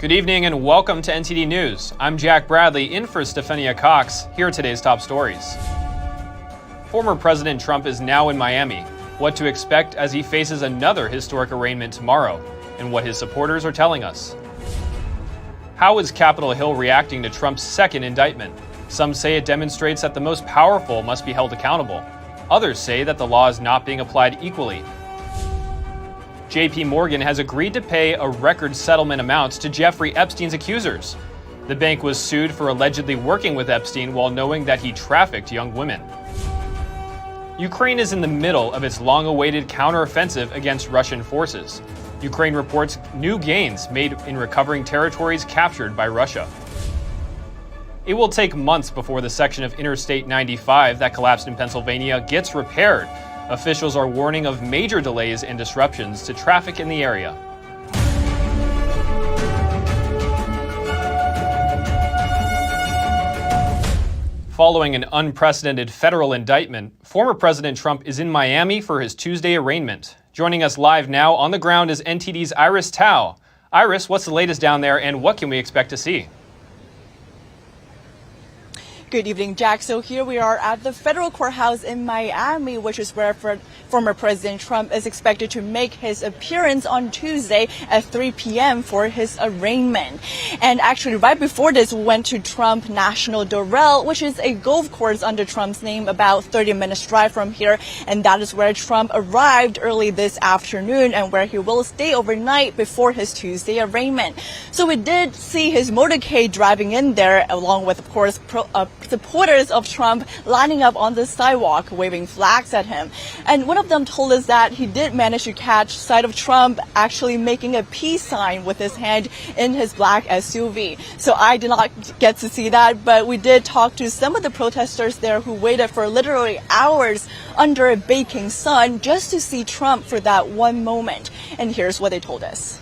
Good evening and welcome to NTD News. I'm Jack Bradley, in for Stephania Cox. Here are today's top stories. Former President Trump is now in Miami. What to expect as he faces another historic arraignment tomorrow, and what his supporters are telling us. How is Capitol Hill reacting to Trump's second indictment? Some say it demonstrates that the most powerful must be held accountable. Others say that the law is not being applied equally. JP Morgan has agreed to pay a record settlement amount to Jeffrey Epstein's accusers. The bank was sued for allegedly working with Epstein while knowing that he trafficked young women. Ukraine is in the middle of its long-awaited counteroffensive against Russian forces. Ukraine reports new gains made in recovering territories captured by Russia. It will take months before the section of Interstate 95 that collapsed in Pennsylvania gets repaired. Officials are warning of major delays and disruptions to traffic in the area. Following an unprecedented federal indictment, former President Trump is in Miami for his Tuesday arraignment. Joining us live now on the ground is NTD's Iris Tao. Iris, what's the latest down there and what can we expect to see? Good evening, Jack. So here we are at the federal courthouse in Miami, which is where former President Trump is expected to make his appearance on Tuesday at 3 p.m. for his arraignment. And actually, right before this, we went to Trump National Doral, which is a golf course under Trump's name, about 30 minutes drive from here. And that is where Trump arrived early this afternoon and where he will stay overnight before his Tuesday arraignment. So we did see his motorcade driving in there, along with, of course, supporters of Trump lining up on the sidewalk, waving flags at him. And one of them told us that he did manage to catch sight of Trump actually making a peace sign with his hand in his black SUV. So I did not get to see that, but we did talk to some of the protesters there who waited for literally hours under a baking sun just to see Trump for that one moment. And here's what they told us.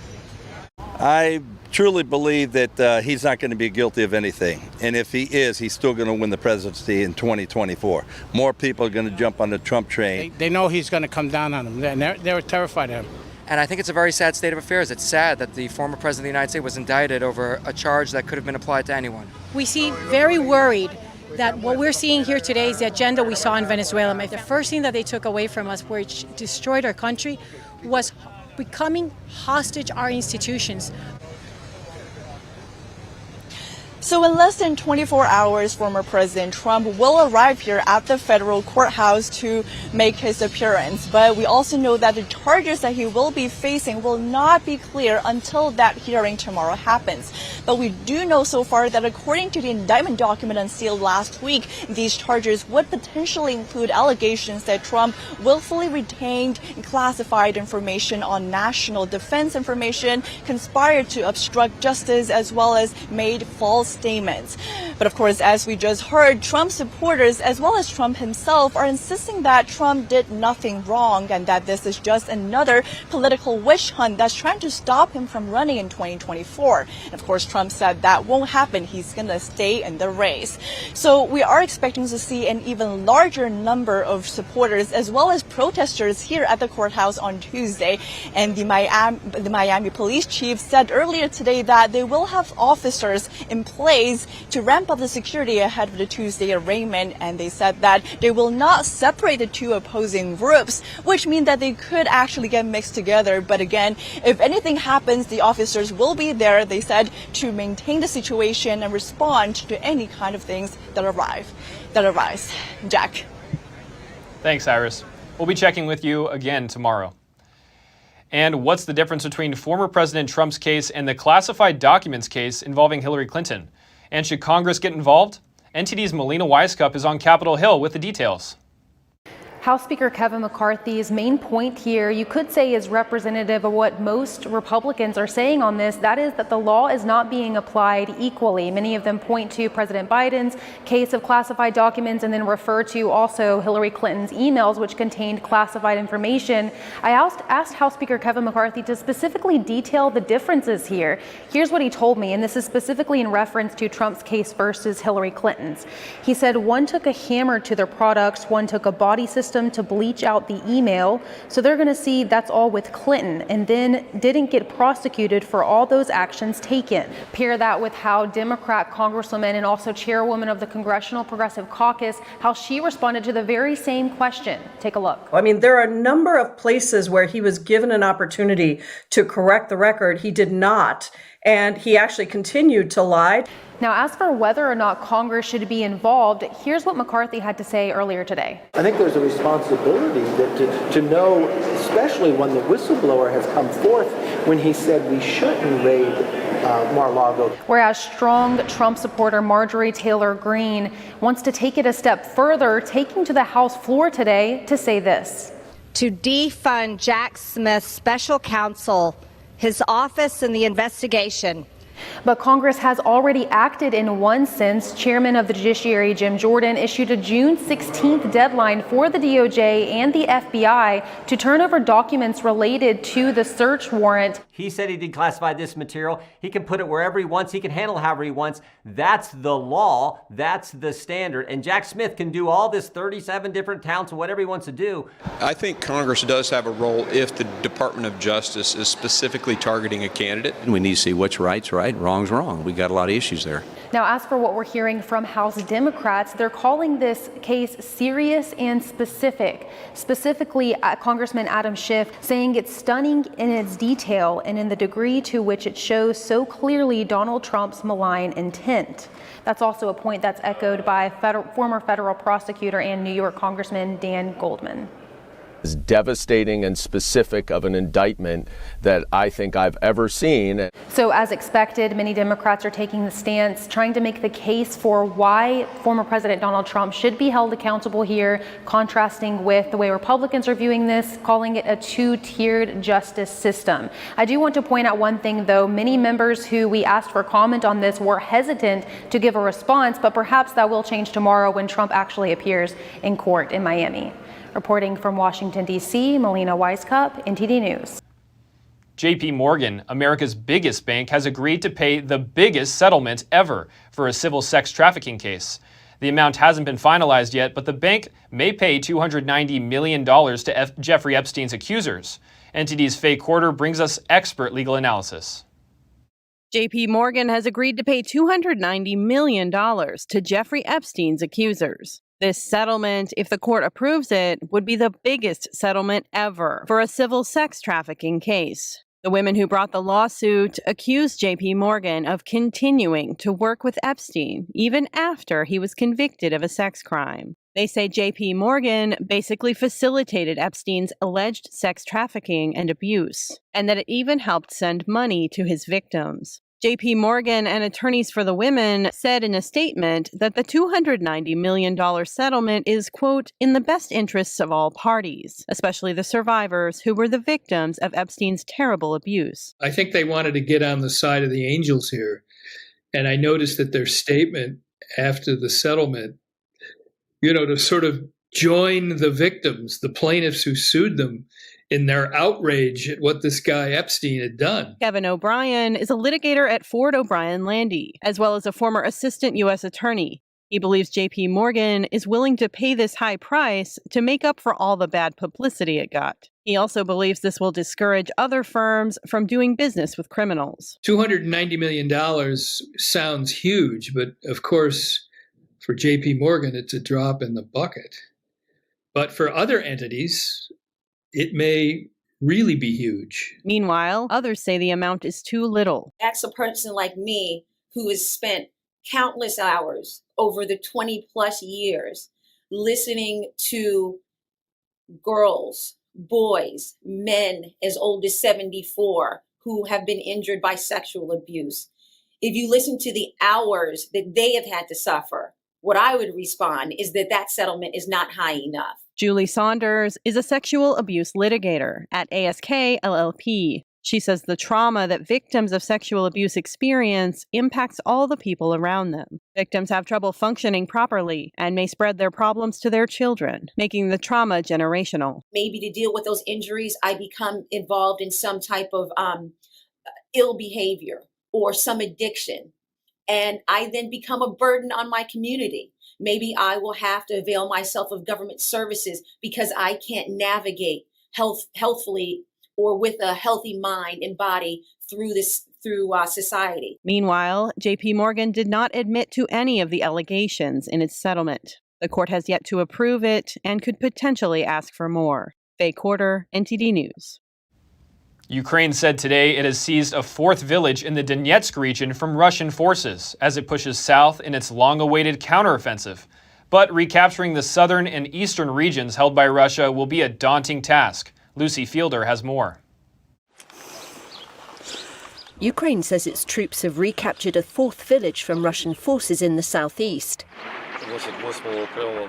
I truly believe that he's not going to be guilty of anything. And if he is, he's still going to win the presidency in 2024. More people are going to jump on the Trump train. They know he's going to come down on them. They're terrified of him. And I think it's a very sad state of affairs. It's sad that the former president of the United States was indicted over a charge that could have been applied to anyone. We see very worried that what we're seeing here today is the agenda we saw in Venezuela. The first thing that they took away from us, which destroyed our country, was becoming hostage our institutions. So in less than 24 hours, former President Trump will arrive here at the federal courthouse to make his appearance. But we also know that the charges that he will be facing will not be clear until that hearing tomorrow happens. But we do know so far that according to the indictment document unsealed last week, these charges would potentially include allegations that Trump willfully retained classified information on national defense information, conspired to obstruct justice, as well as made false statements. But of course, as we just heard, Trump supporters as well as Trump himself are insisting that Trump did nothing wrong and that this is just another political witch hunt that's trying to stop him from running in 2024. And of course, Trump said that won't happen. He's going to stay in the race. So we are expecting to see an even larger number of supporters as well as protesters here at the courthouse on Tuesday. And the Miami police chief said earlier today that they will have officers in place to ramp up the security ahead of the Tuesday arraignment, and they said that they will not separate the two opposing groups, which means that they could actually get mixed together. But again, if anything happens, the officers will be there, they said, to maintain the situation and respond to any kind of things that arise. Jack. Thanks, Iris. We'll be checking with you again tomorrow. And what's the difference between former President Trump's case and the classified documents case involving Hillary Clinton? And should Congress get involved? NTD's Melina Weiskup is on Capitol Hill with the details. House Speaker Kevin McCarthy's main point here, you could say, is representative of what most Republicans are saying on this. That is that the law is not being applied equally. Many of them point to President Biden's case of classified documents and then refer to also Hillary Clinton's emails, which contained classified information. I asked House Speaker Kevin McCarthy to specifically detail the differences here. Here's what he told me, and this is specifically in reference to Trump's case versus Hillary Clinton's. He said one took a hammer to their products, one took a body system system to bleach out the email. So they're going to see that's all with Clinton, and then didn't get prosecuted for all those actions taken. Pair that with how Democrat Congresswoman and also chairwoman of the Congressional Progressive Caucus, how she responded to the very same question. Take a look. I mean, there are a number of places where he was given an opportunity to correct the record. He did not, and he actually continued to lie. Now, as for whether or not Congress should be involved, here's what McCarthy had to say earlier today. I think there's a responsibility to know, especially when the whistleblower has come forth when he said we shouldn't raid Mar-a-Lago. Whereas strong Trump supporter Marjorie Taylor Greene wants to take it a step further, taking to the House floor today to say this. To defund Jack Smith's special counsel, his office, and the investigation. But Congress has already acted in one sense. Chairman of the Judiciary Jim Jordan issued a June 16th deadline for the DOJ and the FBI to turn over documents related to the search warrant. He said he declassified this material. He can put it wherever he wants. He can handle it however he wants. That's the law. That's the standard. And Jack Smith can do all this 37 different counts and whatever he wants to do. I think Congress does have a role if the Department of Justice is specifically targeting a candidate. And we need to see what's right's right, wrong's wrong. We got a lot of issues there. Now, as for what we're hearing from House Democrats, they're calling this case serious and specific. Specifically, Congressman Adam Schiff saying it's stunning in its detail and in the degree to which it shows so clearly Donald Trump's malign intent. That's also a point that's echoed by former federal prosecutor and New York Congressman Dan Goldman. As devastating and specific of an indictment that I think I've ever seen. So as expected, many Democrats are taking the stance, trying to make the case for why former President Donald Trump should be held accountable here, contrasting with the way Republicans are viewing this, calling it a two-tiered justice system. I do want to point out one thing, though. Many members who we asked for comment on this were hesitant to give a response, but perhaps that will change tomorrow when Trump actually appears in court in Miami. Reporting from Washington, D.C., Melina Weisskopf, NTD News. JP Morgan, America's biggest bank, has agreed to pay the biggest settlement ever for a civil sex trafficking case. The amount hasn't been finalized yet, but the bank may pay $290 million to Jeffrey Epstein's accusers. NTD's Faye Quarter brings us expert legal analysis. JP Morgan has agreed to pay $290 million to Jeffrey Epstein's accusers. This settlement, if the court approves it, would be the biggest settlement ever for a civil sex trafficking case. The women who brought the lawsuit accused JP Morgan of continuing to work with Epstein even after he was convicted of a sex crime. They say JP Morgan basically facilitated Epstein's alleged sex trafficking and abuse, and that it even helped send money to his victims. JP Morgan and attorneys for the women said in a statement that the $290 million settlement is, quote, in the best interests of all parties, especially the survivors who were the victims of Epstein's terrible abuse. I think they wanted to get on the side of the angels here. And I noticed that their statement after the settlement, to sort of join the victims, the plaintiffs who sued them, in their outrage at what this guy Epstein had done. Kevin O'Brien is a litigator at Ford O'Brien Landy, as well as a former assistant U.S. attorney. He believes JP Morgan is willing to pay this high price to make up for all the bad publicity it got. He also believes this will discourage other firms from doing business with criminals. $290 million sounds huge, but of course, for JP Morgan, it's a drop in the bucket. But for other entities, it may really be huge. Meanwhile, others say the amount is too little. Ask a person like me who has spent countless hours over the 20 plus years listening to girls, boys, men as old as 74 who have been injured by sexual abuse. If you listen to the hours that they have had to suffer, what I would respond is that that settlement is not high enough. Julie Saunders is a sexual abuse litigator at ASK LLP. She says the trauma that victims of sexual abuse experience impacts all the people around them. Victims have trouble functioning properly and may spread their problems to their children, making the trauma generational. Maybe to deal with those injuries, I become involved in some type of ill behavior or some addiction. And I then become a burden on my community. Maybe I will have to avail myself of government services because I can't navigate healthfully or with a healthy mind and body through society. Meanwhile, JP Morgan did not admit to any of the allegations in its settlement. The court has yet to approve it and could potentially ask for more. Faye Quarter, NTD News. Ukraine said today it has seized a fourth village in the Donetsk region from Russian forces as it pushes south in its long-awaited counteroffensive. But recapturing the southern and eastern regions held by Russia will be a daunting task. Lucy Fielder has more. Ukraine says its troops have recaptured a fourth village from Russian forces in the southeast,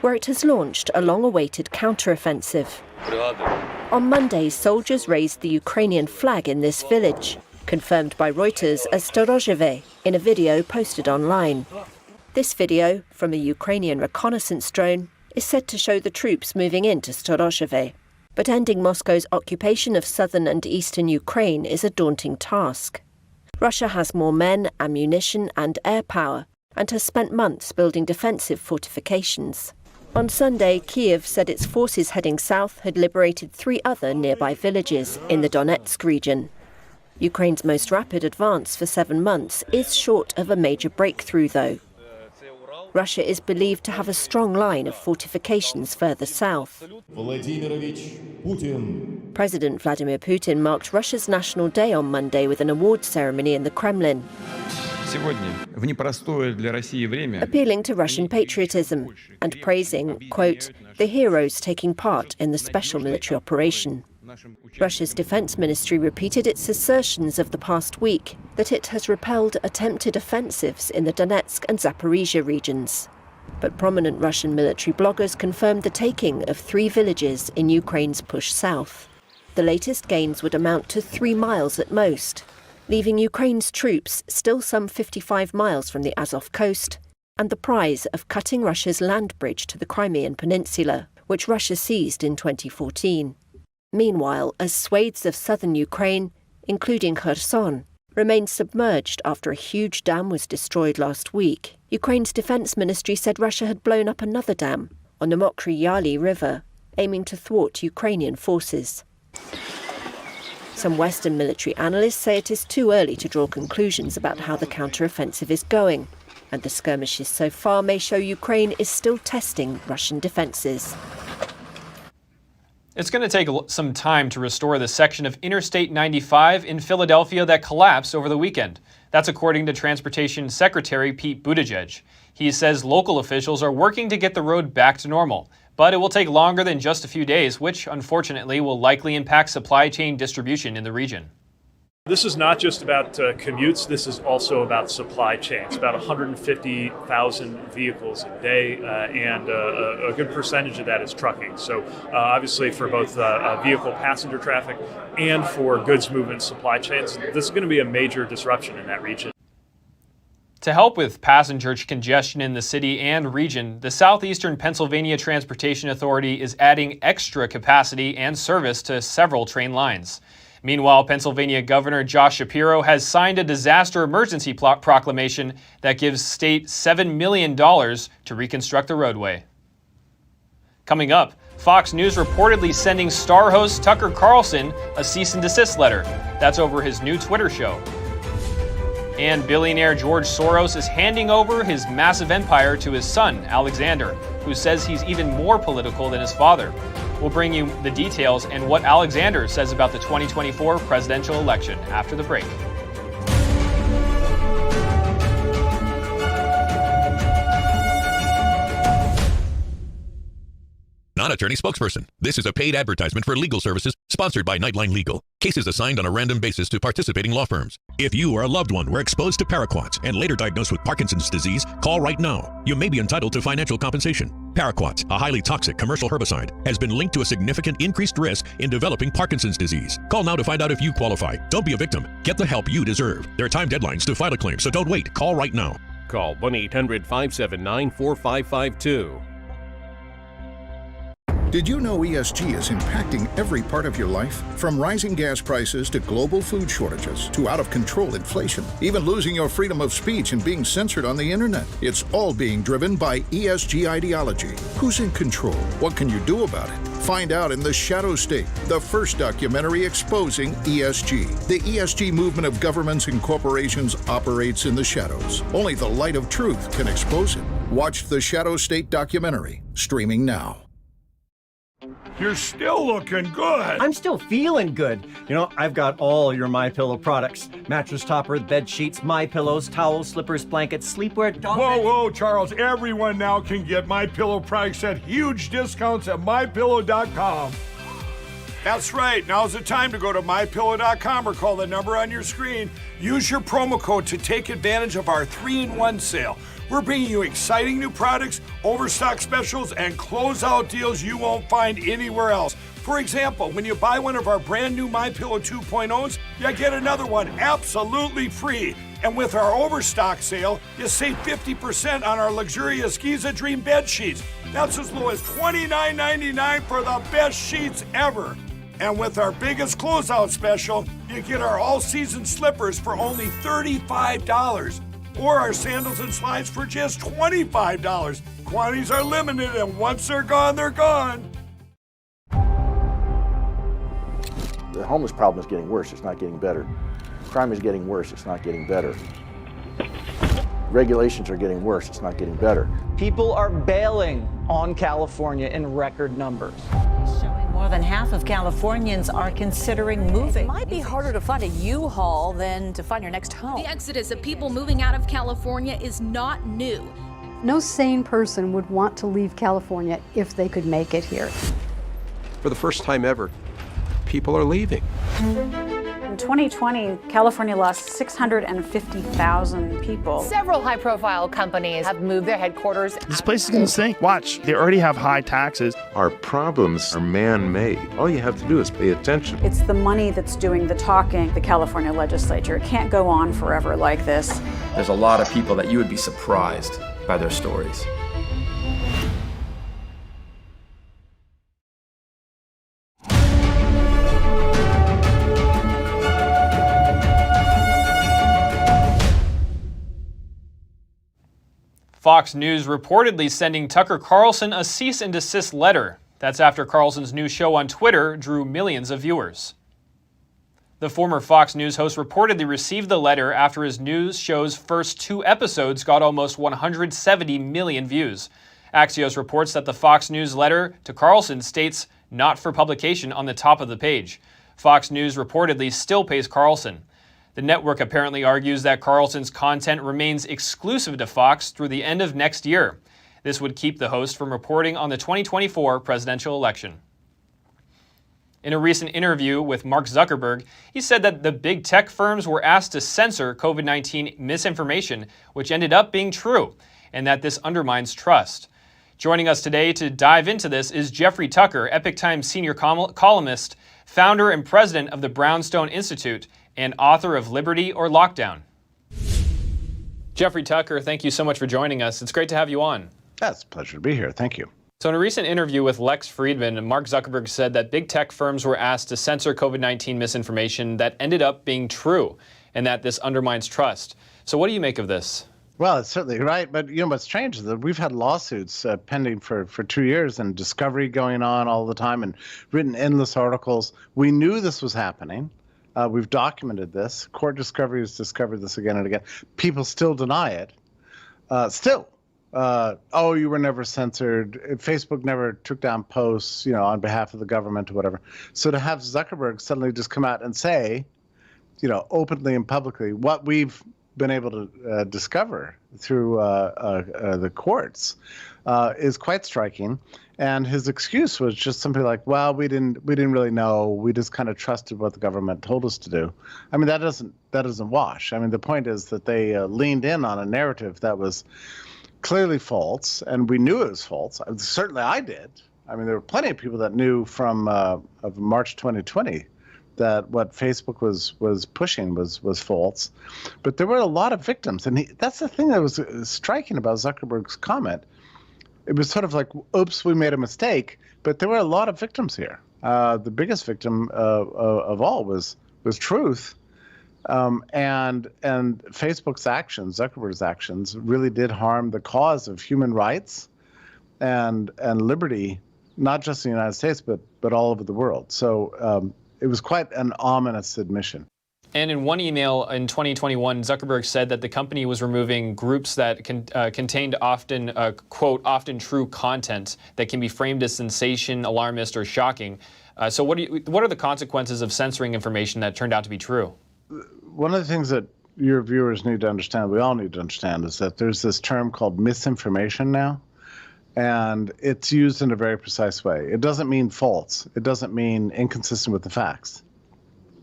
where it has launched a long-awaited counteroffensive. On Monday, soldiers raised the Ukrainian flag in this village, confirmed by Reuters as Storozheve in a video posted online. This video, from a Ukrainian reconnaissance drone, is said to show the troops moving into Storozheve. But ending Moscow's occupation of southern and eastern Ukraine is a daunting task. Russia has more men, ammunition and air power, and has spent months building defensive fortifications. On Sunday, Kyiv said its forces heading south had liberated 3 other nearby villages in the Donetsk region. Ukraine's most rapid advance for 7 months is short of a major breakthrough, though. Russia is believed to have a strong line of fortifications further south. President Vladimir Putin marked Russia's National Day on Monday with an awards ceremony in the Kremlin, appealing to Russian patriotism and praising, quote, the heroes taking part in the special military operation. Russia's defense ministry repeated its assertions of the past week that it has repelled attempted offensives in the Donetsk and Zaporizhia regions. But prominent Russian military bloggers confirmed the taking of 3 villages in Ukraine's push south. The latest gains would amount to 3 miles at most, leaving Ukraine's troops still some 55 miles from the Azov coast and the prize of cutting Russia's land bridge to the Crimean Peninsula, which Russia seized in 2014. Meanwhile, as swathes of southern Ukraine, including Kherson, remain submerged after a huge dam was destroyed last week, Ukraine's defense ministry said Russia had blown up another dam on the Mokry-Yaly River, aiming to thwart Ukrainian forces. Some Western military analysts say it is too early to draw conclusions about how the counteroffensive is going, and the skirmishes so far may show Ukraine is still testing Russian defenses. It's going to take some time to restore the section of Interstate 95 in Philadelphia that collapsed over the weekend. That's according to Transportation Secretary Pete Buttigieg. He says local officials are working to get the road back to normal, but it will take longer than just a few days, which unfortunately will likely impact supply chain distribution in the region. This is not just about commutes, this is also about supply chains. About 150,000 vehicles a day, and a good percentage of that is trucking. So obviously for both vehicle passenger traffic and for goods movement supply chains, this is going to be a major disruption in that region. To help with passenger congestion in the city and region, the Southeastern Pennsylvania Transportation Authority is adding extra capacity and service to several train lines. Meanwhile, Pennsylvania Governor Josh Shapiro has signed a disaster emergency proclamation that gives state $7 million to reconstruct the roadway. Coming up, Fox News reportedly sending star host Tucker Carlson a cease-and-desist letter. That's over his new Twitter show. And billionaire George Soros is handing over his massive empire to his son, Alexander, who says he's even more political than his father. We'll bring you the details and what Alexander says about the 2024 presidential election after the break. Non-attorney spokesperson. This is a paid advertisement for legal services sponsored by Nightline Legal. Cases assigned on a random basis to participating law firms. If you or a loved one were exposed to paraquats and later diagnosed with Parkinson's disease, call right now. You may be entitled to financial compensation. Paraquats, a highly toxic commercial herbicide, has been linked to a significant increased risk in developing Parkinson's disease. Call now to find out if you qualify. Don't be a victim. Get the help you deserve. There are time deadlines to file a claim, so don't wait. Call right now. Call 1-800-579-4552. Did you know ESG is impacting every part of your life? From rising gas prices to global food shortages to out-of-control inflation, even losing your freedom of speech and being censored on the internet. It's all being driven by ESG ideology. Who's in control? What can you do about it? Find out in The Shadow State, the first documentary exposing ESG. The ESG movement of governments and corporations operates in the shadows. Only the light of truth can expose it. Watch The Shadow State documentary, streaming now. You're still looking good. I'm still feeling good. You know, I've got all your MyPillow products. Mattress topper, bed sheets, MyPillows, towels, slippers, blankets, sleepwear. Whoa, Charles. Everyone now can get MyPillow products at huge discounts at MyPillow.com. That's right. Now's the time to go to MyPillow.com or call the number on your screen. Use your promo code to take advantage of our 3-in-1 sale. We're bringing you exciting new products, overstock specials, and closeout deals you won't find anywhere else. For example, when you buy one of our brand new MyPillow 2.0s, you get another one absolutely free. And with our overstock sale, you save 50% on our luxurious Giza Dream bed sheets. That's as low as $29.99 for the best sheets ever. And with our biggest closeout special, you get our all-season slippers for only $35. Or our sandals and slides for just $25. Quantities are limited, and once they're gone, they're gone. The homeless problem is getting worse, it's not getting better. Crime is getting worse, it's not getting better. Regulations are getting worse, it's not getting better. People are bailing on California in record numbers. More than half of Californians are considering moving. It might be harder to find a U-Haul than to find your next home. The exodus of people moving out of California is not new. No sane person would want to leave California if they could make it here. For the first time ever, people are leaving. In 2020, California lost 650,000 people. Several high-profile companies have moved their headquarters. This place is going to sink. Watch, they already have high taxes. Our problems are man-made. All you have to do is pay attention. It's the money that's doing the talking, the California legislature. It can't go on forever like this. There's a lot of people that you would be surprised by their stories. Fox News reportedly sending Tucker Carlson a cease and desist letter. That's after Carlson's new show on Twitter drew millions of viewers. The former Fox News host reportedly received the letter after his news show's first 2 episodes got almost 170 million views. Axios reports that the Fox News letter to Carlson states "not for publication" on the top of the page. Fox News reportedly still pays Carlson. The network apparently argues that Carlson's content remains exclusive to Fox through the end of next year. This would keep the host from reporting on the 2024 presidential election. In a recent interview with Mark Zuckerberg, he said that the big tech firms were asked to censor COVID-19 misinformation, which ended up being true, and that this undermines trust. Joining us today to dive into this is Jeffrey Tucker, Epoch Times senior columnist, founder and president of the Brownstone Institute, and author of Liberty or Lockdown. Jeffrey Tucker, thank you so much for joining us. It's great to have you on. It's a pleasure to be here. Thank you. So in a recent interview with Lex Friedman, Mark Zuckerberg said that big tech firms were asked to censor COVID-19 misinformation that ended up being true, and that this undermines trust. So what do you make of this? Well, it's certainly right. But, you know, what's strange is that we've had lawsuits pending for 2 years and discovery going on all the time and written endless articles. We knew this was happening. We've documented this. Court discovery has discovered this again and again. People still deny it. Oh, you were never censored. Facebook never took down posts, you know, on behalf of the government or whatever. So to have Zuckerberg suddenly just come out and say, you know, openly and publicly what we've been able to discover through the courts is quite striking. And his excuse was just something like, well, we didn't really know. We just kind of trusted what the government told us to do. I mean, that doesn't wash. I mean, the point is that they leaned in on a narrative that was clearly false, and we knew it was false. Certainly I did. I mean, there were plenty of people that knew from of March 2020 that what Facebook was pushing was false. But there were a lot of victims. And that's the thing that was striking about Zuckerberg's comment. it was sort of like, oops, we made a mistake. But there were a lot of victims here. The biggest victim of all was Truth. And Facebook's actions, Zuckerberg's actions, really did harm the cause of human rights and liberty, not just in the United States, but all over the world. So it was quite an ominous admission. And in one email in 2021, Zuckerberg said that the company was removing groups that contained often, quote, often true content that can be framed as sensation, alarmist, or shocking. So what are the consequences of censoring information that turned out to be true? One of the things that your viewers need to understand, we all need to understand, is that there's this term called misinformation now, and it's used in a very precise way. It doesn't mean false. It doesn't mean inconsistent with the facts.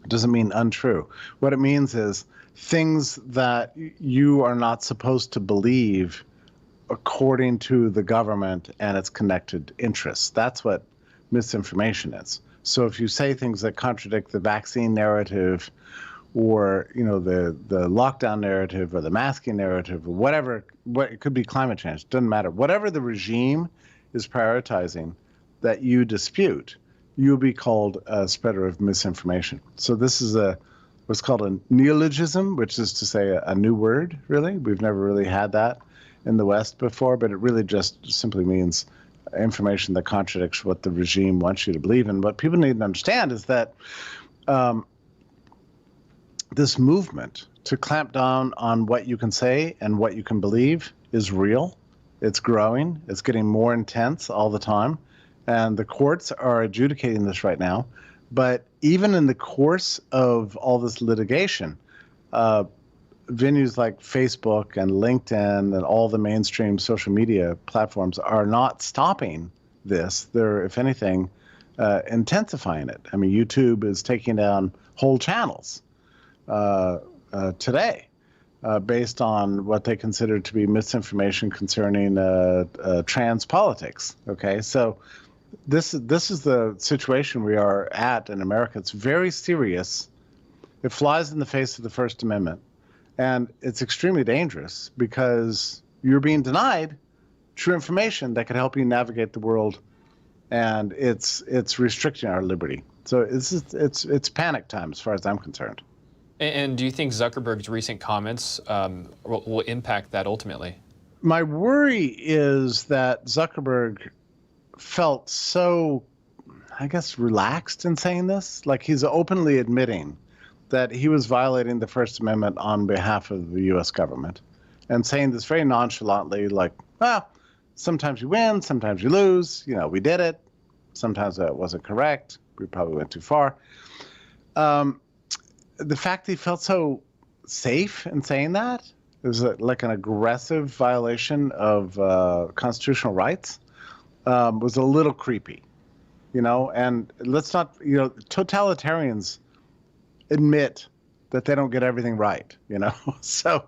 It doesn't mean untrue. What it means is things that you are not supposed to believe according to the government and its connected interests. That's what misinformation is. So if you say things that contradict the vaccine narrative, or the lockdown narrative, or the masking narrative, or whatever, it could be climate change, it doesn't matter. Whatever the regime is prioritizing that you dispute, you'll be called a spreader of misinformation. So this is what's called a neologism, which is to say a new word, really. We've never really had that in the West before, but it really just simply means information that contradicts what the regime wants you to believe. And what people need to understand is that this movement to clamp down on what you can say and what you can believe is real. It's growing. It's getting more intense all the time. And the courts are adjudicating this right now. But even in the course of all this litigation, venues like Facebook and LinkedIn and all the mainstream social media platforms are not stopping this. They're, if anything, intensifying it. I mean, YouTube is taking down whole channels today based on what they consider to be misinformation concerning trans politics. Okay, so this is the situation we are at in America. It's very serious. It flies in the face of the First Amendment, and it's extremely dangerous because you're being denied true information that could help you navigate the world, and it's restricting our liberty. So it's panic time as far as I'm concerned. And do you think Zuckerberg's recent comments will impact that ultimately? My worry is that Zuckerberg felt so, I guess, relaxed in saying this. Like he's openly admitting that he was violating the First Amendment on behalf of the U.S. government and saying this very nonchalantly, like, well, sometimes you win, sometimes you lose. We did it. Sometimes that wasn't correct. We probably went too far. The fact that he felt so safe in saying that, it was like an aggressive violation of constitutional rights, was a little creepy, and let's not, totalitarians admit that they don't get everything right, so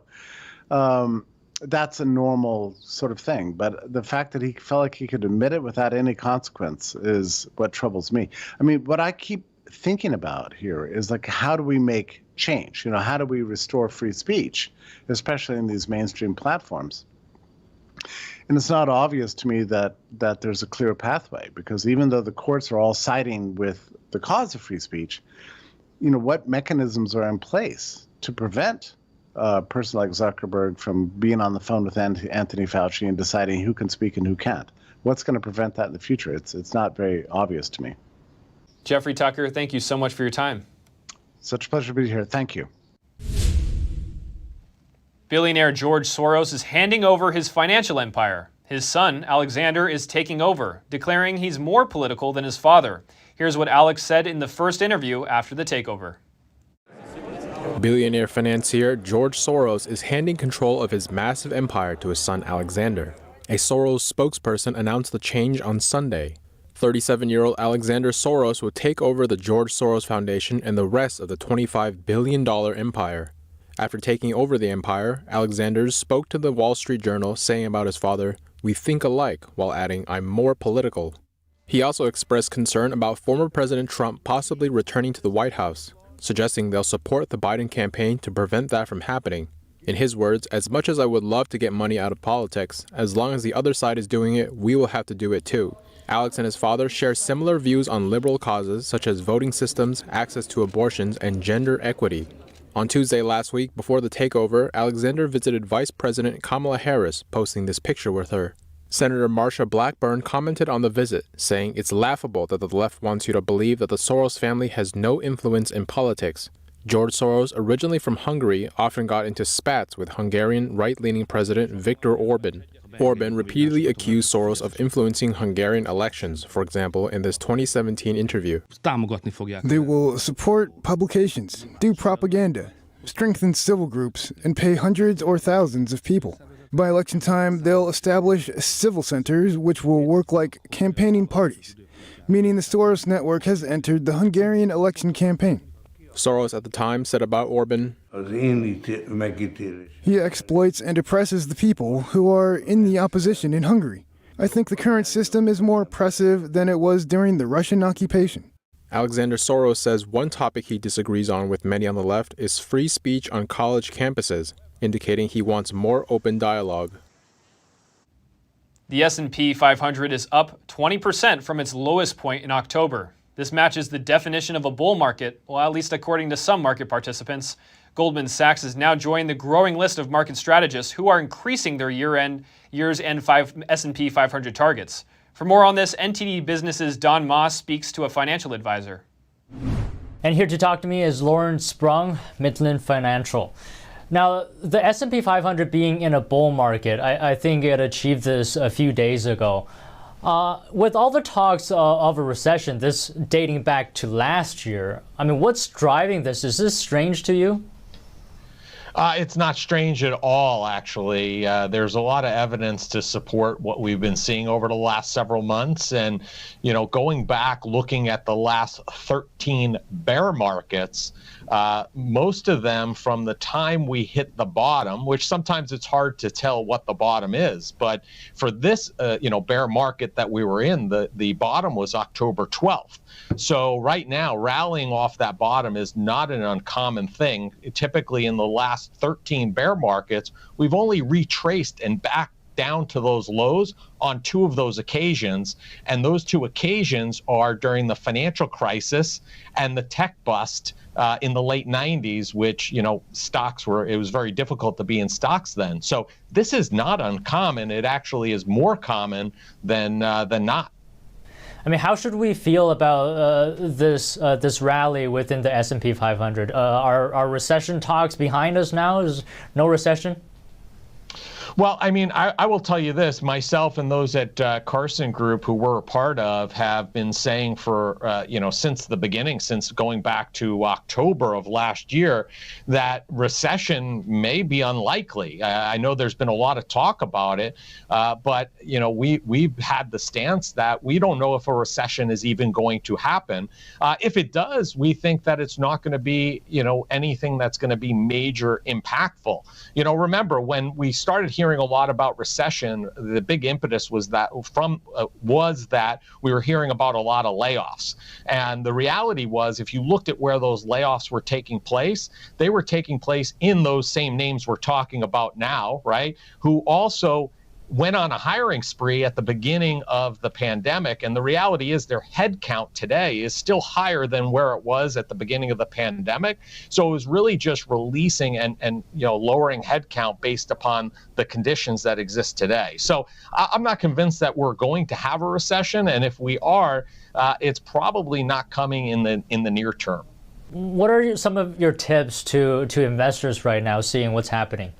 that's a normal sort of thing. But the fact that he felt like he could admit it without any consequence is what troubles me. I mean, what I keep thinking about here is like, how do we make change? How do we restore free speech, especially in these mainstream platforms? And it's not obvious to me that there's a clear pathway, because even though the courts are all siding with the cause of free speech, what mechanisms are in place to prevent a person like Zuckerberg from being on the phone with Anthony Fauci and deciding who can speak and who can't? What's going to prevent that in the future? It's not very obvious to me. Jeffrey Tucker, thank you so much for your time. Such a pleasure to be here. Thank you. Billionaire George Soros is handing over his financial empire. His son, Alexander, is taking over, declaring he's more political than his father. Here's what Alex said in the first interview after the takeover. Billionaire financier George Soros is handing control of his massive empire to his son Alexander. A Soros spokesperson announced the change on Sunday. 37-year-old Alexander Soros will take over the George Soros Foundation and the rest of the $25 billion empire. After taking over the empire, Alexander spoke to the Wall Street Journal saying about his father, "We think alike," while adding, "I'm more political." He also expressed concern about former President Trump possibly returning to the White House, suggesting they'll support the Biden campaign to prevent that from happening. In his words, as much as I would love to get money out of politics, as long as the other side is doing it, we will have to do it too. Alex and his father share similar views on liberal causes such as voting systems, access to abortions, and gender equity. On Tuesday last week, before the takeover, Alexander visited Vice President Kamala Harris, posting this picture with her. Senator Marsha Blackburn commented on the visit, saying it's laughable that the left wants you to believe that the Soros family has no influence in politics. George Soros, originally from Hungary, often got into spats with Hungarian right-leaning President Viktor Orban. Orban repeatedly accused Soros of influencing Hungarian elections, for example, in this 2017 interview. They will support publications, do propaganda, strengthen civil groups, and pay hundreds or thousands of people. By election time, they'll establish civil centers which will work like campaigning parties, meaning the Soros network has entered the Hungarian election campaign. Soros at the time said about Orban, he exploits and oppresses the people who are in the opposition in Hungary. I think the current system is more oppressive than it was during the Russian occupation. Alexander Soros says one topic he disagrees on with many on the left is free speech on college campuses, indicating he wants more open dialogue. The S&P 500 is up 20% from its lowest point in October. This matches the definition of a bull market, well, at least according to some market participants. Goldman Sachs has now joined the growing list of market strategists who are increasing their year's end S&P 500 targets. For more on this, NTD Business's Don Moss speaks to a financial advisor. And here to talk to me is Lauren Sprung, Midland Financial. Now, the S&P 500 being in a bull market, I think it achieved this a few days ago. With all the talks of a recession, this dating back to last year, I mean, what's driving this? Is this strange to you? It's not strange at all, actually. There's a lot of evidence to support what we've been seeing over the last several months. And, you know, going back, looking at the last 13 bear markets, most of them from the time we hit the bottom, which sometimes it's hard to tell what the bottom is. But for this, bear market that we were in, the bottom was October 12th. So right now, rallying off that bottom is not an uncommon thing. Typically in the last 13 bear markets, we've only retraced and backed down to those lows on 2 of those occasions. And those 2 occasions are during the financial crisis and the tech bust in the late 90s, which, it was very difficult to be in stocks then. So this is not uncommon. It actually is more common than not. I mean, how should we feel about this rally within the S&P 500? Are recession talks behind us now? Is no recession? Well, I mean, I will tell you this, myself and those at Carson Group who we're a part of have been saying for, since the beginning, since going back to October of last year, that recession may be unlikely. I know there's been a lot of talk about it, but, we've had the stance that we don't know if a recession is even going to happen. If it does, we think that it's not going to be, anything that's going to be major impactful. Remember, when we started hearing a lot about recession, the big impetus was that we were hearing about a lot of layoffs. And the reality was, if you looked at where those layoffs were taking place, they were taking place in those same names we're talking about now, right? Who also went on a hiring spree at the beginning of the pandemic. And the reality is their headcount today is still higher than where it was at the beginning of the pandemic. So it was really just releasing and lowering headcount based upon the conditions that exist today. So I'm not convinced that we're going to have a recession. And if we are, it's probably not coming in the near term. What are some of your tips to investors right now, seeing what's happening?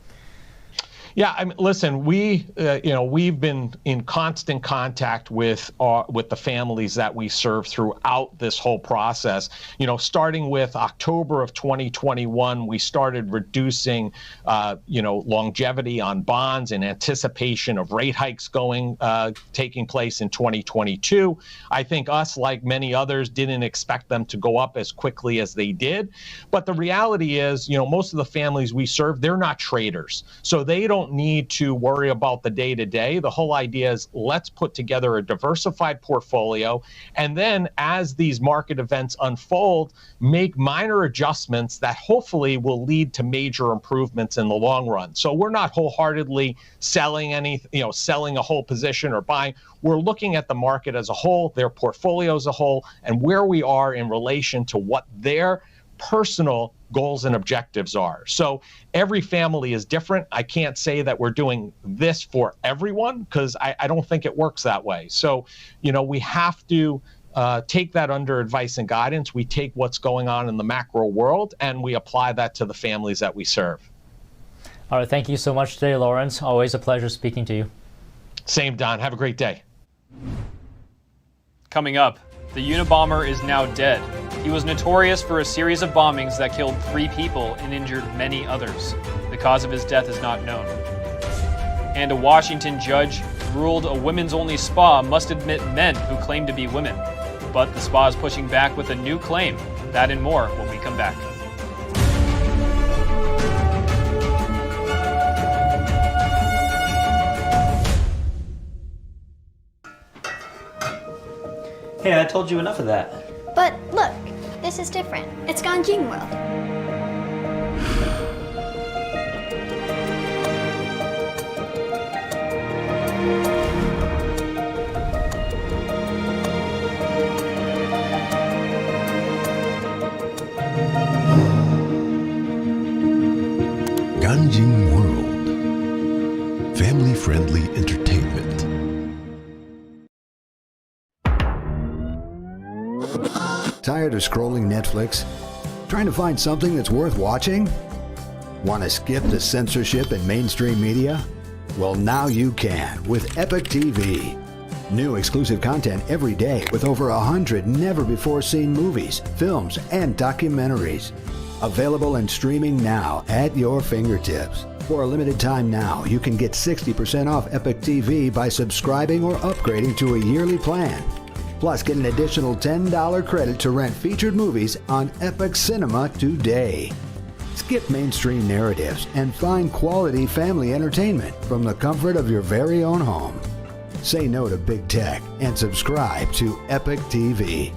Yeah, I mean, listen, we've been in constant contact with the families that we serve throughout this whole process. Starting with October of 2021, we started reducing, longevity on bonds in anticipation of rate hikes taking place in 2022. I think us, like many others, didn't expect them to go up as quickly as they did. But the reality is, most of the families we serve, they're not traders, so they don't don't need to worry about the day-to-day. The whole idea is let's put together a diversified portfolio, and then as these market events unfold, make minor adjustments that hopefully will lead to major improvements in the long run. So we're not wholeheartedly selling selling a whole position or buying. We're looking at the market as a whole, their portfolio as a whole, and where we are in relation to what their personal goals and objectives are. So every family is different. I can't say that we're doing this for everyone because I don't think it works that way. So, we have to take that under advice and guidance. We take what's going on in the macro world and we apply that to the families that we serve. All right. Thank you so much today, Lawrence. Always a pleasure speaking to you. Same, Don. Have a great day. Coming up, the Unabomber is now dead. He was notorious for a series of bombings that killed 3 people and injured many others. The cause of his death is not known. And a Washington judge ruled a women's-only spa must admit men who claim to be women. But the spa is pushing back with a new claim. That and more when we come back. Hey, I told you enough of that. But look, this is different. It's Ganjing World. Ganjing World. Family-friendly entertainment. Tired of scrolling Netflix? Trying to find something that's worth watching? Want to skip the censorship in mainstream media? Well, now you can with Epic TV. New exclusive content every day with over 100 never-before-seen movies, films, and documentaries. Available and streaming now at your fingertips. For a limited time now, you can get 60% off Epic TV by subscribing or upgrading to a yearly plan. Plus, get an additional $10 credit to rent featured movies on Epic Cinema today. Skip mainstream narratives and find quality family entertainment from the comfort of your very own home. Say no to big tech and subscribe to Epic TV.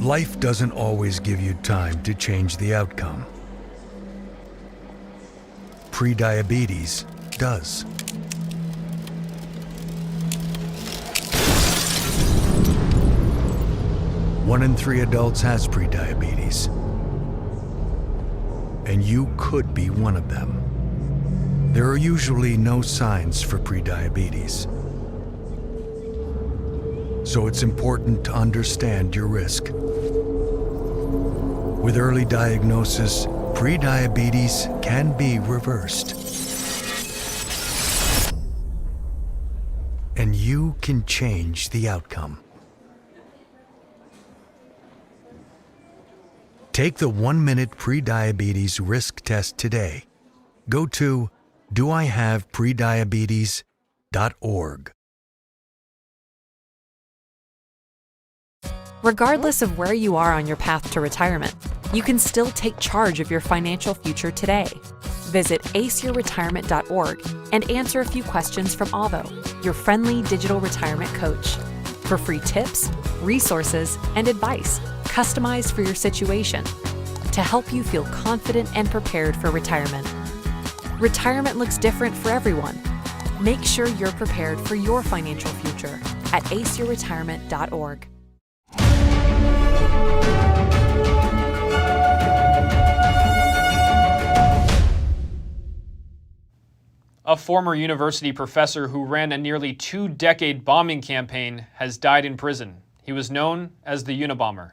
Life doesn't always give you time to change the outcome. Prediabetes does. One in 3 adults has prediabetes, and you could be one of them. There are usually no signs for prediabetes, so it's important to understand your risk. With early diagnosis, prediabetes can be reversed. And you can change the outcome. Take the 1-minute prediabetes risk test today. Go to doihaveprediabetes.org. Regardless of where you are on your path to retirement, you can still take charge of your financial future today. Visit aceyourretirement.org and answer a few questions from Avo, your friendly digital retirement coach, for free tips, resources, and advice customized for your situation to help you feel confident and prepared for retirement. Retirement looks different for everyone. Make sure you're prepared for your financial future at aceyourretirement.org. A former university professor who ran a nearly 2-decade bombing campaign has died in prison. He was known as the Unabomber.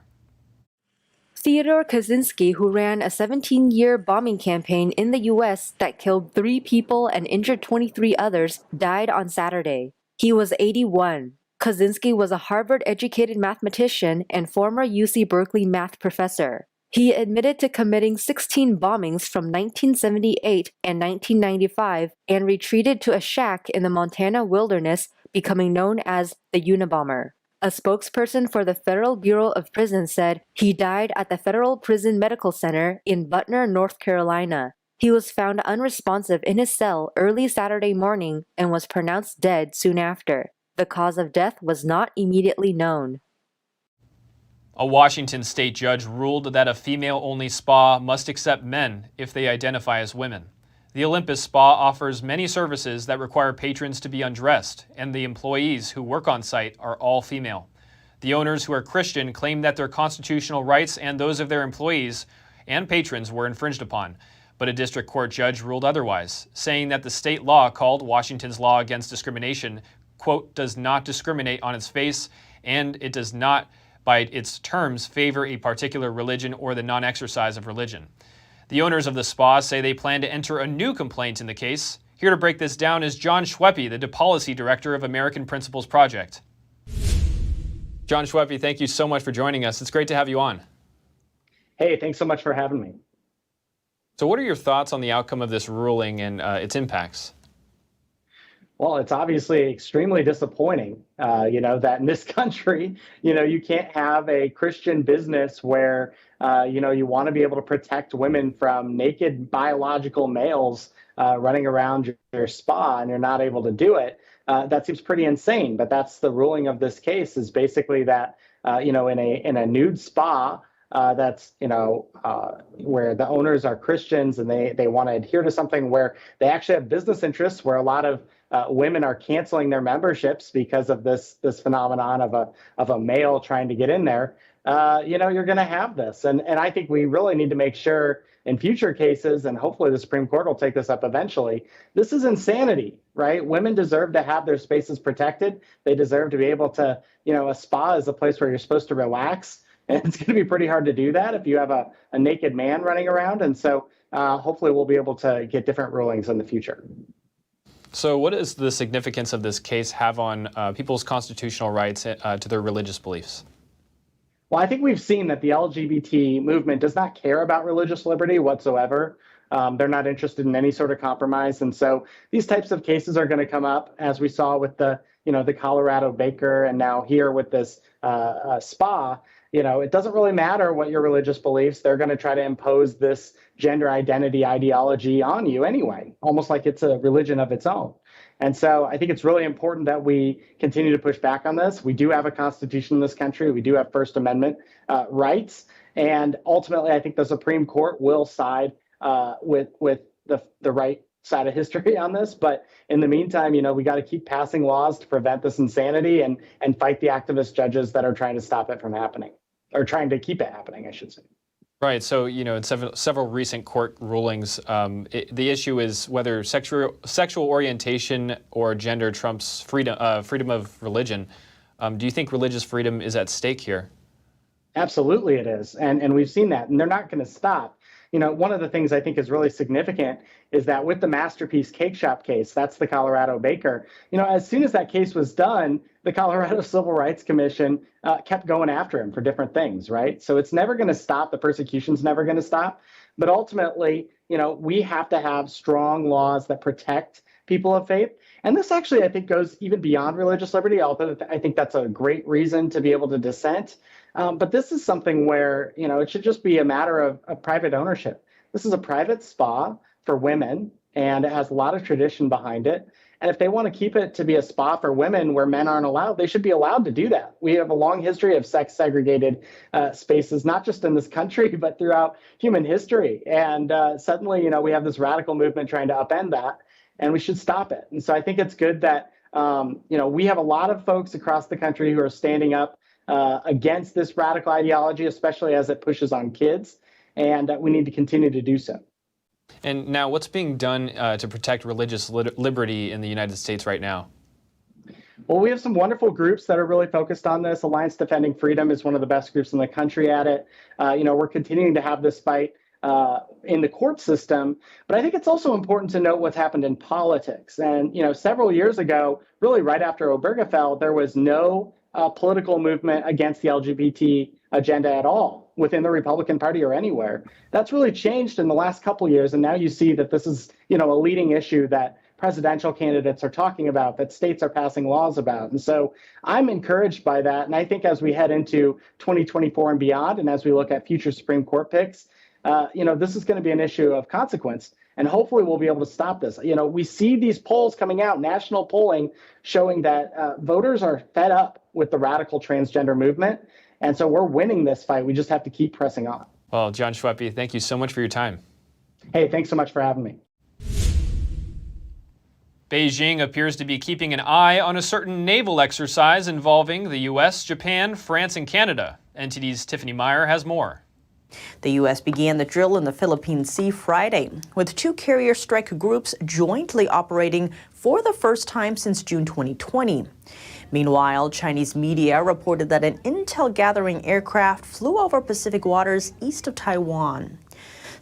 Theodore Kaczynski, who ran a 17-year bombing campaign in the U.S. that killed 3 people and injured 23 others, died on Saturday. He was 81. Kaczynski was a Harvard-educated mathematician and former UC Berkeley math professor. He admitted to committing 16 bombings from 1978 and 1995 and retreated to a shack in the Montana wilderness, becoming known as the Unabomber. A spokesperson for the Federal Bureau of Prisons said he died at the Federal Prison Medical Center in Butner, North Carolina. He was found unresponsive in his cell early Saturday morning and was pronounced dead soon after. The cause of death was not immediately known. A Washington state judge ruled that a female-only spa must accept men if they identify as women. The Olympus Spa offers many services that require patrons to be undressed, and the employees who work on site are all female. The owners, who are Christian, claim that their constitutional rights and those of their employees and patrons were infringed upon, but a district court judge ruled otherwise, saying that the state law, called Washington's Law Against Discrimination, quote, does not discriminate on its face, and it does not, by its terms, favor a particular religion or the non-exercise of religion. The owners of the spa say they plan to enter a new complaint in the case. Here to break this down is John Schweppe, the policy director of American Principles Project. John Schweppe, thank you so much for joining us. It's great to have you on. Hey, thanks so much for having me. So what are your thoughts on the outcome of this ruling and its impacts? Well, it's obviously extremely disappointing, that in this country, you can't have a Christian business where, you want to be able to protect women from naked biological males running around your spa, and you're not able to do it. That seems pretty insane, but that's the ruling of this case, is basically that, in a nude spa, that's, where the owners are Christians and they want to adhere to something where they actually have business interests, where a lot of women are canceling their memberships because of this phenomenon of a male trying to get in there. You're going to have this. And I think we really need to make sure in future cases, and hopefully the Supreme Court will take this up eventually, this is insanity, right? Women deserve to have their spaces protected. They deserve to be able to, a spa is a place where you're supposed to relax. And it's going to be pretty hard to do that if you have a naked man running around. And so hopefully we'll be able to get different rulings in the future. So what does the significance of this case have on people's constitutional rights to their religious beliefs? Well, I think we've seen that the LGBT movement does not care about religious liberty whatsoever. They're not interested in any sort of compromise. And so these types of cases are going to come up, as we saw with the Colorado baker, and now here with this spa. It doesn't really matter what your religious beliefs. They're going to try to impose this gender identity ideology on you anyway, almost like it's a religion of its own. And so I think it's really important that we continue to push back on this. We do have a constitution in this country. We do have First Amendment rights. And ultimately, I think the Supreme Court will side with the right side of history on this. But in the meantime, we got to keep passing laws to prevent this insanity and fight the activist judges that are trying to stop it from happening, or trying to keep it happening, I should say. Right. So, in several recent court rulings, the issue is whether sexual orientation or gender trumps freedom of religion. Do you think religious freedom is at stake here? Absolutely it is. And we've seen that. And they're not going to stop. One of the things I think is really significant is that with the Masterpiece Cake Shop case, that's the Colorado baker, as soon as that case was done, the Colorado Civil Rights Commission kept going after him for different things, right? So it's never going to stop. The persecution's never going to stop. But ultimately, we have to have strong laws that protect people of faith. And this actually, I think, goes even beyond religious liberty, although I think that's a great reason to be able to dissent. But this is something where, it should just be a matter of private ownership. This is a private spa for women, and it has a lot of tradition behind it. And if they want to keep it to be a spa for women where men aren't allowed, they should be allowed to do that. We have a long history of sex-segregated spaces, not just in this country, but throughout human history. And suddenly, we have this radical movement trying to upend that, and we should stop it. And so I think it's good that, we have a lot of folks across the country who are standing up against this radical ideology, especially as it pushes on kids, and we need to continue to do so. And now, what's being done to protect religious liberty in the United States right now? Well, we have some wonderful groups that are really focused on this. Alliance Defending Freedom is one of the best groups in the country at it. We're continuing to have this fight in the court system. But I think it's also important to note what's happened in politics. And, several years ago, really right after Obergefell, there was no political movement against the LGBT agenda at all within the Republican Party or anywhere. That's really changed in the last couple of years, and now you see that this is, a leading issue that presidential candidates are talking about, that states are passing laws about. And so I'm encouraged by that. And I think as we head into 2024 and beyond, and as we look at future Supreme Court picks, this is going to be an issue of consequence. And hopefully we'll be able to stop this. We see these polls coming out, national polling, showing that voters are fed up with the radical transgender movement. And so we're winning this fight. We just have to keep pressing on. Well, John Schweppe, thank you so much for your time. Hey, thanks so much for having me. Beijing appears to be keeping an eye on a certain naval exercise involving the U.S., Japan, France, and Canada. NTD's Tiffany Meyer has more. The U.S. began the drill in the Philippine Sea Friday, with 2 carrier strike groups jointly operating for the first time since June 2020. Meanwhile, Chinese media reported that an intel-gathering aircraft flew over Pacific waters east of Taiwan.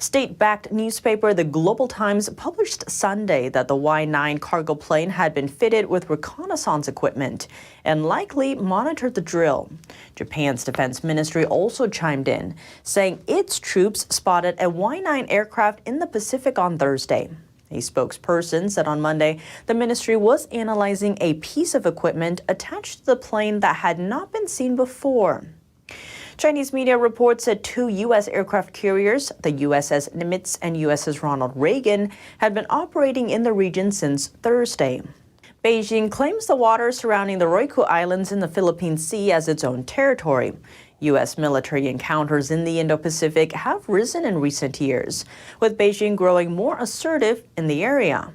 State-backed newspaper The Global Times published Sunday that the Y-9 cargo plane had been fitted with reconnaissance equipment and likely monitored the drill. Japan's defense ministry also chimed in, saying its troops spotted a Y-9 aircraft in the Pacific on Thursday. A spokesperson said on Monday the ministry was analyzing a piece of equipment attached to the plane that had not been seen before. Chinese media reports that 2 U.S. aircraft carriers, the USS Nimitz and USS Ronald Reagan, had been operating in the region since Thursday. Beijing claims the waters surrounding the Ryukyu Islands in the Philippine Sea as its own territory. U.S. military encounters in the Indo-Pacific have risen in recent years, with Beijing growing more assertive in the area.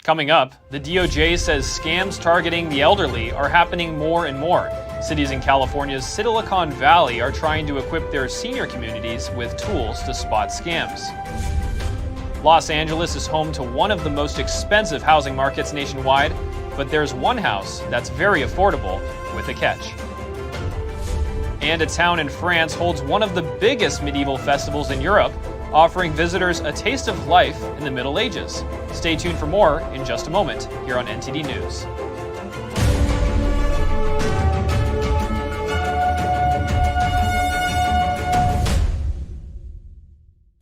Coming up, the DOJ says scams targeting the elderly are happening more and more. Cities in California's Silicon Valley are trying to equip their senior communities with tools to spot scams. Los Angeles is home to one of the most expensive housing markets nationwide, but there's one house that's very affordable with a catch. And a town in France holds one of the biggest medieval festivals in Europe, offering visitors a taste of life in the Middle Ages. Stay tuned for more in just a moment here on NTD News.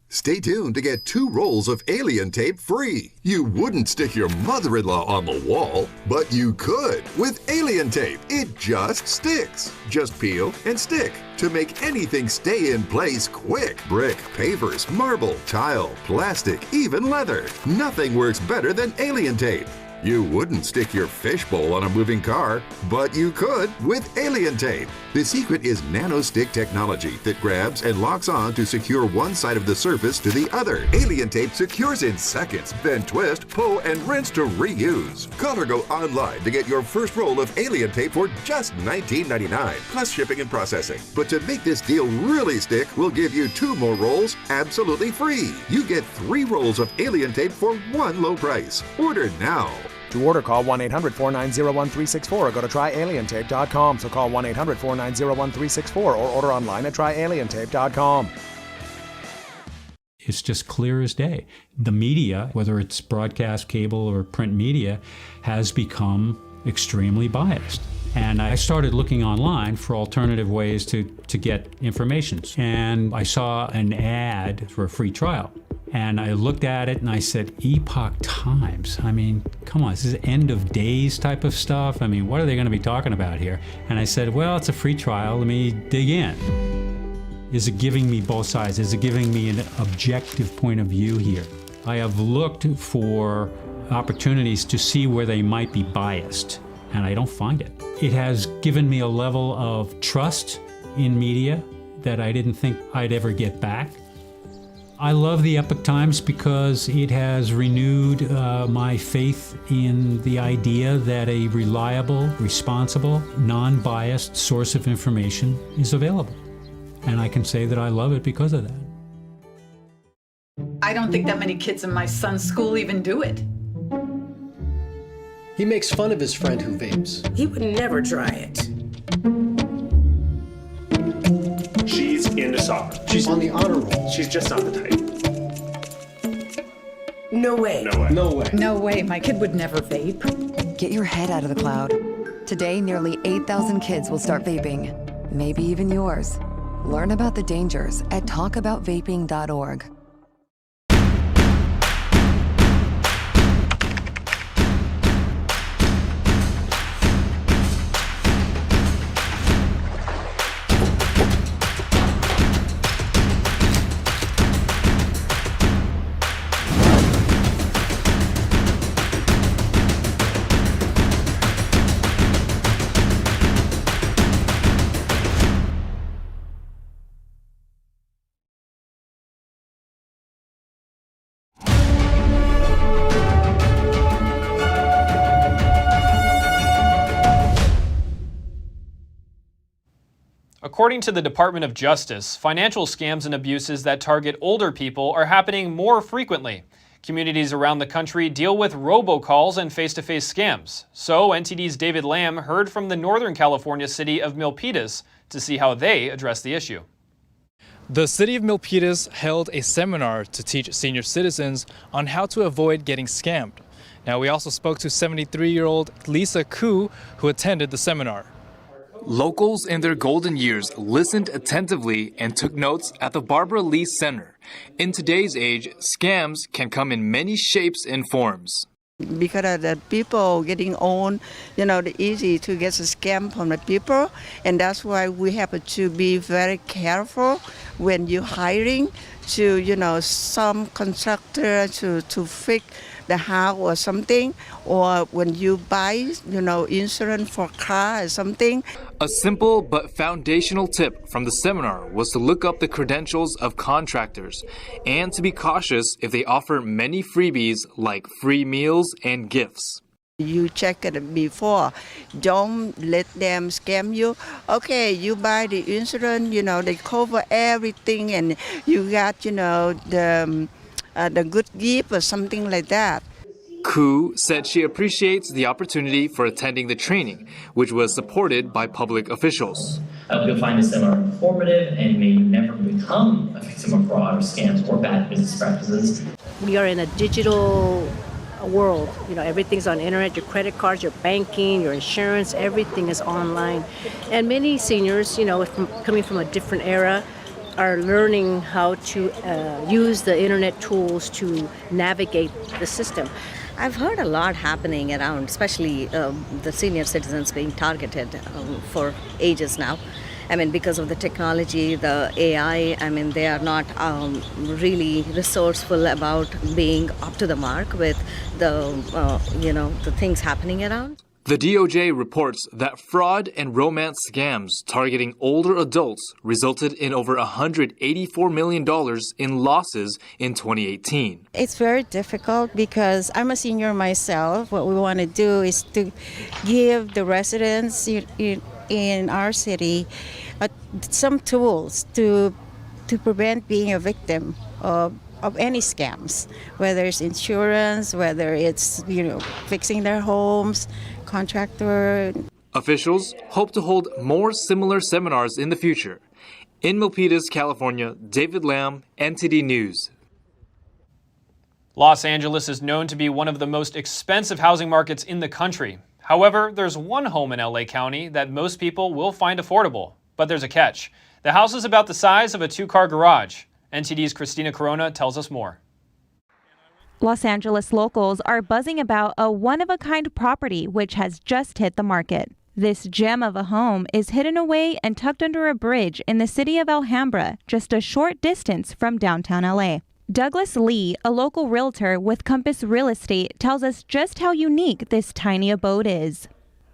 Stay tuned to get 2 rolls of alien tape free. You wouldn't stick your mother-in-law on the wall, but you could with alien tape. It just sticks. Just peel and stick to make anything stay in place quick. Brick, pavers, marble, tile, plastic, even leather. Nothing works better than alien tape. You wouldn't stick your fishbowl on a moving car, but you could with alien tape. The secret is nano-stick technology that grabs and locks on to secure one side of the surface to the other. Alien tape secures in seconds, then twist, pull, and rinse to reuse. Call or go online to get your first roll of alien tape for just $19.99, plus shipping and processing. But to make this deal really stick, we'll give you 2 more rolls absolutely free. You get 3 rolls of alien tape for one low price. Order now. To order, call 1-800-490-1364 or go to tryalientape.com. So call 1-800-490-1364 or order online at tryalientape.com. It's just clear as day. The media, whether it's broadcast, cable, or print media, has become extremely biased. And I started looking online for alternative ways to get information. And I saw an ad for a free trial. And I looked at it and I said, Epoch Times. I mean, come on, this is end of days type of stuff. I mean, what are they going to be talking about here? And I said, well, it's a free trial. Let me dig in. Is it giving me both sides? Is it giving me an objective point of view here? I have looked for opportunities to see where they might be biased, and I don't find it. It has given me a level of trust in media that I didn't think I'd ever get back. I love the Epoch Times because it has renewed my faith in the idea that a reliable, responsible, non-biased source of information is available. And I can say that I love it because of that. I don't think that many kids in my son's school even do it. He makes fun of his friend who vapes. He would never try it. She's into soccer. She's on the honor roll. She's just not the type. No way. No way. No way. No way. My kid would never vape. Get your head out of the cloud. Today, nearly 8,000 kids will start vaping, maybe even yours. Learn about the dangers at talkaboutvaping.org. According to the Department of Justice, financial scams and abuses that target older people are happening more frequently. Communities around the country deal with robocalls and face-to-face scams. So NTD's David Lamb heard from the Northern California city of Milpitas to see how they address the issue. The city of Milpitas held a seminar to teach senior citizens on how to avoid getting scammed. Now, we also spoke to 73-year-old Lisa Koo, who attended the seminar. Locals in their golden years listened attentively and took notes at the Barbara Lee Center. In today's age, scams can come in many shapes and forms. Because of the people getting on, it's easy to get a scam from the people, and that's why we have to be very careful when you're hiring to, some contractor to fix the house or something, or when you buy, insurance for car or something. A simple but foundational tip from the seminar was to look up the credentials of contractors and to be cautious if they offer many freebies like free meals and gifts. You check it before. Don't let them scam you. Okay, you buy the insurance, they cover everything, and you got, the good gift or something like that. Koo said she appreciates the opportunity for attending the training, which was supported by public officials. I hope you'll find this seminar informative and may you never become a victim of fraud or scams or bad business practices. We are in a digital world. Everything's on the internet, your credit cards, your banking, your insurance, everything is online. And many seniors, coming from a different era, are learning how to use the internet tools to navigate the system. I've heard a lot happening around, especially the senior citizens being targeted for ages now. Because of the technology, the AI, they are not really resourceful about being up to the mark with the things happening around. The DOJ reports that fraud and romance scams targeting older adults resulted in over $184 million in losses in 2018. It's very difficult because I'm a senior myself. What we want to do is to give the residents in our city some tools to prevent being a victim of any scams, whether it's insurance, whether it's fixing their homes, contractor. Officials hope to hold more similar seminars in the future. In Milpitas, California, David Lamb, NTD News. Los Angeles is known to be one of the most expensive housing markets in the country. However, there's one home in LA County that most people will find affordable. But there's a catch. The house is about the size of a two-car garage. NTD's Christina Corona tells us more. Los Angeles locals are buzzing about a one-of-a-kind property which has just hit the market. This gem of a home is hidden away and tucked under a bridge in the city of Alhambra, just a short distance from downtown LA. Douglas Lee, a local realtor with Compass Real Estate, tells us just how unique this tiny abode is.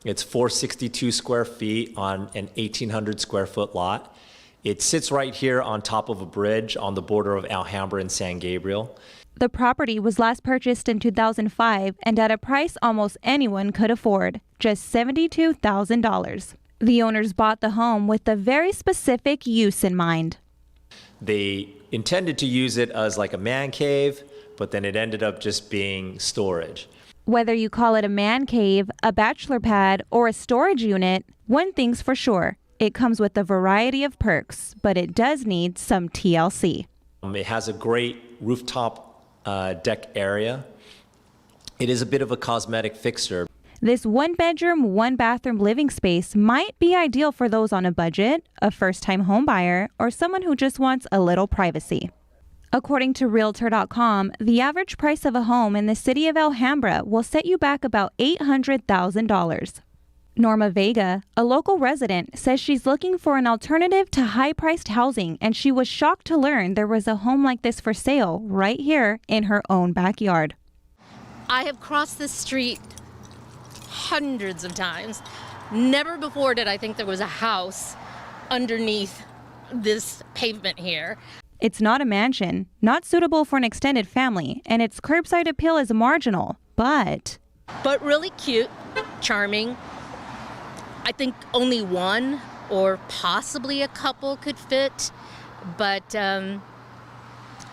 It's 462 square feet on an 1,800 square foot lot. It sits right here on top of a bridge on the border of Alhambra and San Gabriel. The property was last purchased in 2005 and at a price almost anyone could afford, just $72,000. The owners bought the home with a very specific use in mind. They intended to use it as like a man cave, but then it ended up just being storage. Whether you call it a man cave, a bachelor pad, or a storage unit, one thing's for sure. It comes with a variety of perks, but it does need some TLC. It has a great rooftop deck area. It is a bit of a cosmetic fixture. This one-bedroom, one-bathroom living space might be ideal for those on a budget, a first-time homebuyer, or someone who just wants a little privacy. According to Realtor.com, the average price of a home in the city of Alhambra will set you back about $800,000. Norma Vega, a local resident, says she's looking for an alternative to high-priced housing, and she was shocked to learn there was a home like this for sale right here in her own backyard. I have crossed this street hundreds of times. Never before did I think there was a house underneath this pavement here. It's not a mansion, not suitable for an extended family, and its curbside appeal is marginal, but really cute, charming. I think only one or possibly a couple could fit, but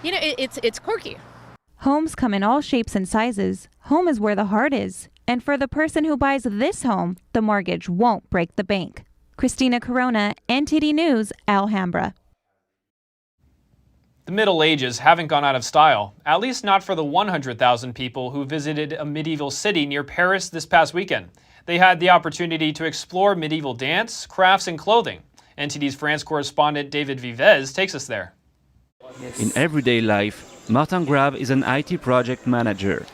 it's quirky. Homes come in all shapes and sizes. Home is where the heart is. And for the person who buys this home, the mortgage won't break the bank. Christina Corona, NTD News, Alhambra. The Middle Ages haven't gone out of style, at least not for the 100,000 people who visited a medieval city near Paris this past weekend. They had the opportunity to explore medieval dance, crafts, and clothing. NTD's France correspondent David Vivez takes us there. In everyday life, Martin Grave is an IT project manager.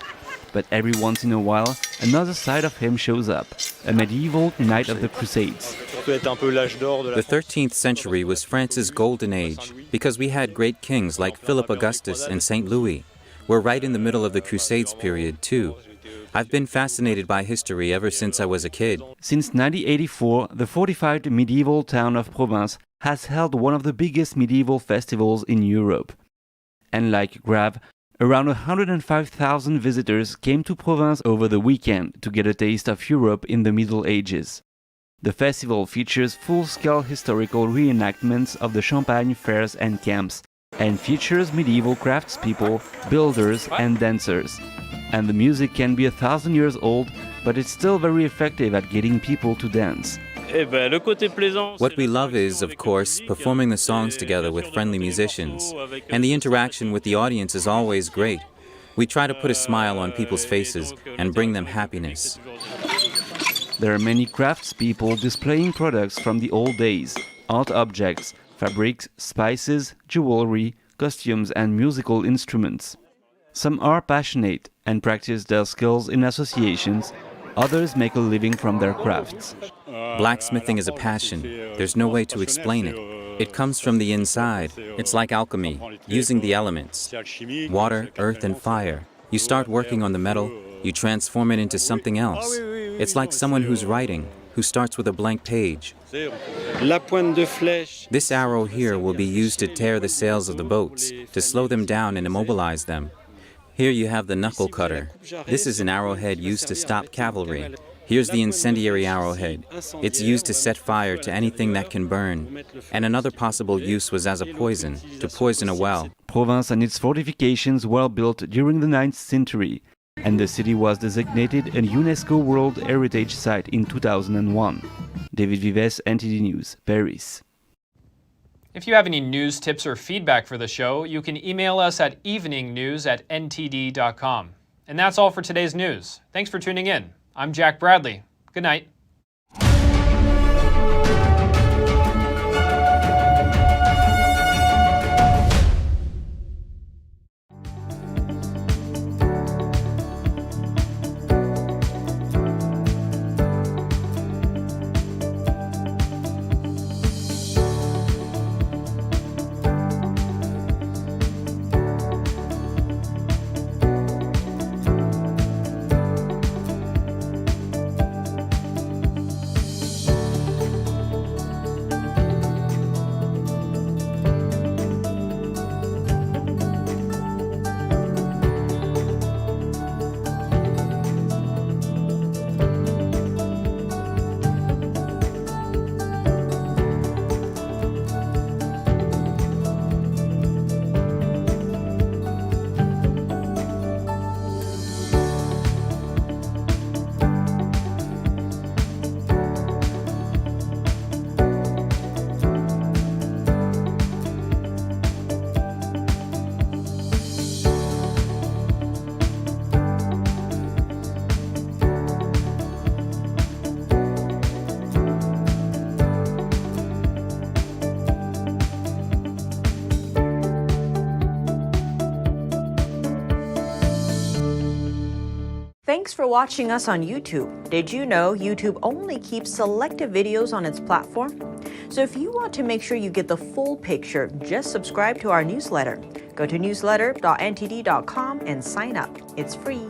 But every once in a while, another side of him shows up, a medieval knight of the Crusades. The 13th century was France's golden age because we had great kings like Philip Augustus and St. Louis. We're right in the middle of the Crusades period, too. I've been fascinated by history ever since I was a kid. Since 1984, the fortified medieval town of Provins has held one of the biggest medieval festivals in Europe. And like Grave, around 105,000 visitors came to Provins over the weekend to get a taste of Europe in the Middle Ages. The festival features full-scale historical reenactments of the Champagne fairs and camps, and features medieval craftspeople, builders, and dancers. And the music can be 1,000 years old, but it's still very effective at getting people to dance. What we love is, of course, performing the songs together with friendly musicians. And the interaction with the audience is always great. We try to put a smile on people's faces and bring them happiness. There are many craftspeople displaying products from the old days, art objects, fabrics, spices, jewelry, costumes, and musical instruments. Some are passionate and practice their skills in associations. Others make a living from their crafts. Blacksmithing is a passion. There's no way to explain it. It comes from the inside. It's like alchemy, using the elements. Water, earth, and fire. You start working on the metal, you transform it into something else. It's like someone who's writing, who starts with a blank page. This arrow here will be used to tear the sails of the boats, to slow them down and immobilize them. Here you have the knuckle cutter. This is an arrowhead used to stop cavalry. Here's the incendiary arrowhead. It's used to set fire to anything that can burn. And another possible use was as a poison, to poison a well. Provins and its fortifications were built during the 9th century, and the city was designated a UNESCO World Heritage Site in 2001. David Vives, NTD News, Paris. If you have any news, tips, or feedback for the show, you can email us at eveningnews@ntd.com. And that's all for today's news. Thanks for tuning in. I'm Jack Bradley. Good night. Thanks for watching us on YouTube. Did you know YouTube only keeps selective videos on its platform? So if you want to make sure you get the full picture, just subscribe to our newsletter. Go to newsletter.ntd.com and sign up. It's free.